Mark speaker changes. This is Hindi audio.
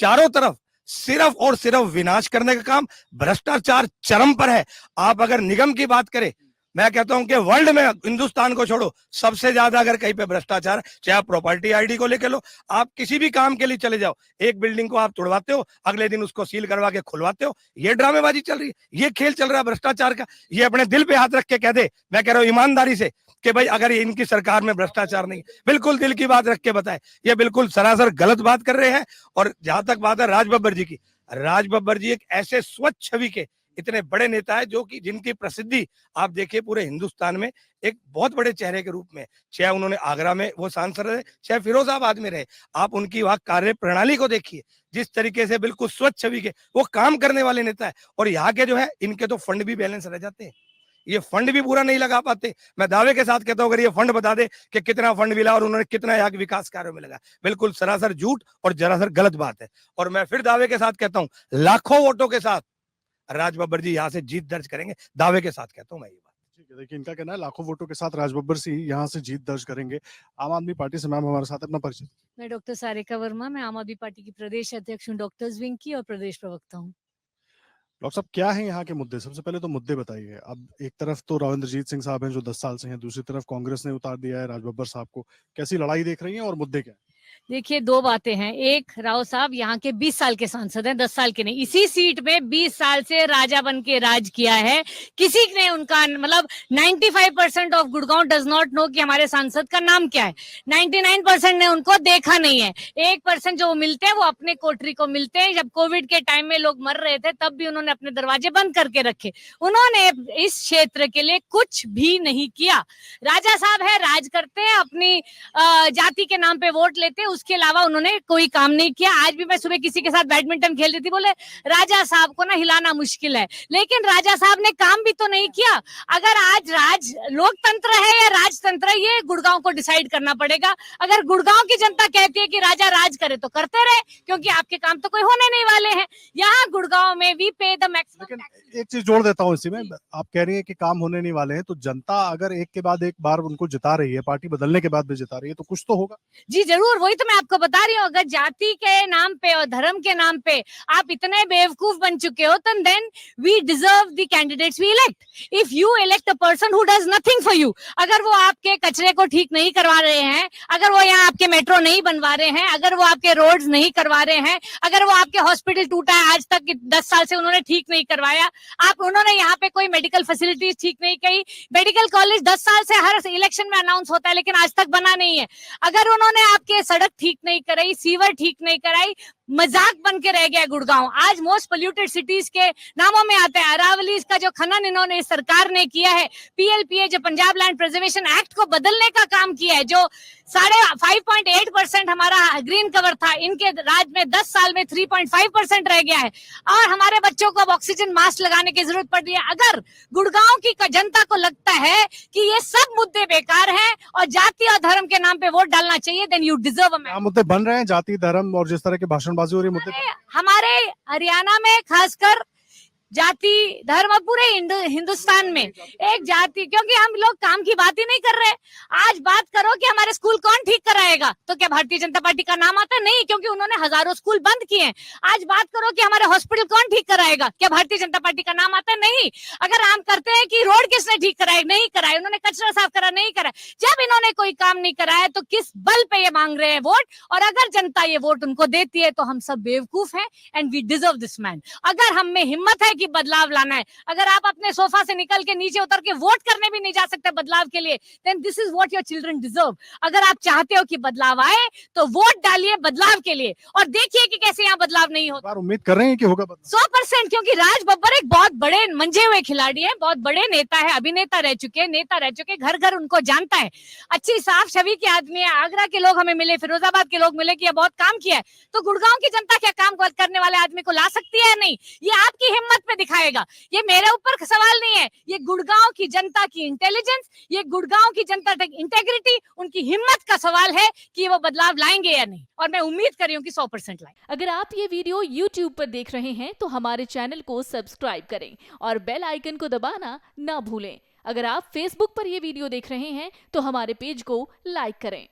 Speaker 1: चारों तरफ सिर्फ और सिर्फ विनाश करने का काम, भ्रष्टाचार चरम पर है। आप अगर निगम की बात करें, मैं कहता हूं कि वर्ल्ड में, हिंदुस्तान को छोड़ो, सबसे ज्यादा अगर कहीं पे भ्रष्टाचार, चाहे आप प्रॉपर्टी आईडी को लेकर लो, आप किसी भी काम के लिए चले जाओ, एक बिल्डिंग को आप तोड़वाते हो, अगले दिन उसको सील करवा के खुलवाते हो। ये ड्रामेबाजी चल रही है, ये खेल चल रहा है भ्रष्टाचार का। ये अपने दिल पे हाथ रख के कह दे, मैं कह रहा हूं ईमानदारी से, कि भाई अगर इनकी सरकार में भ्रष्टाचार नहीं, बिल्कुल दिल की बात रख के बताए, ये बिल्कुल सरासर गलत बात कर रहे हैं। और जहां तक बात है राज बब्बर जी की, राज बब्बर जी एक ऐसे स्वच्छ छवि के इतने बड़े नेता है, जो कि जिनकी प्रसिद्धि आप देखिए पूरे हिंदुस्तान में एक बहुत बड़े चेहरे के रूप में, चाहे उन्होंने आगरा में वो सांसद रहे, चाहे फिरोजाबाद में रहे, आप उनकी वहां कार्य प्रणाली को देखिए, जिस तरीके से बिल्कुल स्वच्छ छवि के वो काम करने वाले नेता है। और यहाँ के जो है, इनके तो फंड भी बैलेंस रह जाते हैं, ये फंड भी पूरा नहीं लगा पाते। मैं दावे के साथ कहता हूं, अगर ये फंड बता दे कि कितना फंड मिला और उन्होंने कितना यहाँ विकास कार्यों में लगा, बिल्कुल सरासर झूठ और जरासर गलत बात है। और मैं फिर दावे के साथ कहता हूं, लाखों वोटों के साथ राज बब्बर जी यहाँ से जीत दर्ज करेंगे, दावे के साथ कहता हूँ मैं ये बात।
Speaker 2: ठीक है, देखिए इनका कहना है लाखों वोटों के साथ राज बब्बर सिंह यहाँ से जीत दर्ज करेंगे। आम आदमी पार्टी से मैम हमारे साथ, अपना परिचय।
Speaker 3: मैं डॉक्टर सारिका वर्मा, मैं आम आदमी पार्टी की प्रदेश अध्यक्ष हूँ, डॉक्टर्स विंग की, और प्रदेश प्रवक्ता हूँ।
Speaker 2: डॉक्टर साहब, क्या है यहाँ के मुद्दे? सबसे पहले तो मुद्दे बताइए। अब एक तरफ तो रविंद्रजीत सिंह साहब हैं जो 10 साल से हैं, दूसरी तरफ कांग्रेस ने उतार दिया है राज बब्बर साहब को। कैसी लड़ाई देख रही हैं और मुद्दे क्या है?
Speaker 3: देखिए, दो बातें हैं। एक, राव साहब यहाँ के 20 साल के सांसद हैं, 10 साल के नहीं। इसी सीट में 20 साल से राजा बन के राज किया है। किसी ने उनका, मतलब 95% of Gurgaon does not know कि हमारे सांसद का नाम क्या है। 99% ने उनको देखा नहीं है। 1% जो मिलते हैं वो अपने कोठरी को मिलते हैं। जब कोविड के टाइम में लोग मर रहे थे, तब भी उन्होंने अपने दरवाजे बंद करके रखे। उन्होंने इस क्षेत्र के लिए कुछ भी नहीं किया। राजा साहब है, राज करते हैं, अपनी जाति के नाम पे वोट लेते हैं, उसके अलावा उन्होंने कोई काम नहीं किया। आज भी मैं सुबह किसी के साथ बैडमिंटन खेल रही थी, बोले राजा साहब को ना हिलाना मुश्किल है, लेकिन राजा साहब ने काम भी तो नहीं किया। अगर आज राज लोकतंत्र है या राजतंत्र है, ये गुड़गांव को डिसाइड करना पड़ेगा। अगर गुड़गांव की जनता कहती है कि राजा राज करे, तो करते रहे, क्योंकि आपके काम तो कोई होने नहीं वाले हैं। यहाँ गुड़गांव में वी पे द मैक्सिमम।
Speaker 2: लेकिन एक चीज जोड़ देता हूँ इसी में, आप कह रही है कि काम होने नहीं वाले हैं, तो जनता अगर एक के बाद एक बार उनको जिता रही है, पार्टी बदलने के बाद भी जिता रही है, तो कुछ तो होगा।
Speaker 3: जी जरूर, वही तो मैं आपको बता रही हूँ। अगर जाति के नाम पे और धर्म के नाम पे आप इतने बेवकूफ बन चुके हो, तो then we deserve the candidates we elect. If you elect a person who does nothing for you, अगर वो आपके कचरे को ठीक नहीं करवा रहे हैं, अगर वो यहाँ आपके मेट्रो नहीं बनवा रहे हैं, अगर वो आपके रोड्स नहीं करवा रहे हैं, अगर वो आपके हॉस्पिटल टूटा है आज तक 10 साल से उन्होंने ठीक नहीं करवाया, उन्होंने यहाँ पे कोई मेडिकल फैसिलिटीज ठीक नहीं की। मेडिकल कॉलेज 10 साल से हर इलेक्शन में अनाउंस होता है, लेकिन आज तक बना नहीं है। अगर उन्होंने आपके सड़क ठीक नहीं कराई, सीवर ठीक नहीं कराई, मजाक बन के रह गया गुड़गांव। आज मोस्ट पोल्यूटेड सिटीज के नामों में आता है। अरावली का जो खनन इन्होंने, इस सरकार ने किया है, पीएलपीए जो पंजाब लैंड प्रिजर्वेशन एक्ट को बदलने का काम किया है, जो 5.8% हमारा ग्रीन कवर था, इनके राज में 10 साल में 3.5% रह गया है। और हमारे बच्चों को अब ऑक्सीजन मास्क लगाने की जरूरत पड़ रही है। अगर गुड़गांव की जनता को लगता है कि ये सब मुद्दे बेकार हैं और जाति और धर्म के नाम पे वोट डालना चाहिए, देन यू डिजर्व अ।
Speaker 2: मुद्दे बन रहे हैं जाति, धर्म और जिस तरह के भाषणबाजी हो रही है, मुद्दे
Speaker 3: हमारे हरियाणा में खासकर जाति धर्म, पूरे हिंदुस्तान में एक जाति, क्योंकि हम लोग काम की बात ही नहीं कर रहे। आज बात करो कि हमारे स्कूल कौन ठीक कराएगा, तो क्या भारतीय जनता पार्टी का नाम आता है? नहीं, क्योंकि उन्होंने हजारों स्कूल बंद किए हैं। आज बात करो कि हमारे हॉस्पिटल कौन ठीक कराएगा, क्या भारतीय जनता पार्टी का नाम आता है? नहीं। अगर हम करते हैं कि रोड किसने ठीक कराए, नहीं कराए, उन्होंने कचरा साफ करा, नहीं करा। जब इन्होंने कोई काम नहीं कराया, तो किस बल पे ये मांग रहे हैं वोट? और अगर जनता ये वोट उनको देती है, तो हम सब बेवकूफ हैं, and we deserve this man. अगर हम में हिम्मत है कि बदलाव लाना है, अगर आप अपने सोफा से निकल के नीचे उतर के वोट करने भी नहीं जा सकते बदलाव के लिए, then this is what your children deserve. अगर आप चाहते हो कि बदलाव आए, तो वोट डालिए बदलाव के लिए, और देखिए कि कैसे यहाँ बदलाव नहीं होता।
Speaker 2: उम्मीद कर रहे हैं कि होगा
Speaker 3: 100%, क्योंकि राज बब्बर एक बहुत बड़े मंजे हुए खिलाड़ी है, बहुत बड़े नेता है, अभिनेता रह चुके, नेता रह चुके, घर घर उनको जानता है, अच्छी साफ छवि के आदमी है। आगरा के लोग हमें मिले, फिरोजाबाद के लोग मिले कि ये बहुत काम किया है, तो गुड़गांव की जनता क्या काम करने वाले आदमी को ला सकती है? नहीं, ये आपकी हिम्मत पे दिखाएगा। ये मेरे ऊपर सवाल नहीं है, ये गुड़गांव की जनता की इंटेलिजेंस, ये गुड़गांव की जनता की इंटेग्रिटी, उनकी हिम्मत का सवाल है कि वो बदलाव लाएंगे या नहीं, और मैं उम्मीद कर रही हूँ कि 100% लाएंगे।
Speaker 4: अगर आप ये वीडियो YouTube पर देख रहे हैं, तो हमारे चैनल को सब्सक्राइब करें और बेल आइकन को दबाना ना भूलें। अगर आप Facebook पर ये वीडियो देख रहे हैं, तो हमारे पेज को लाइक करें।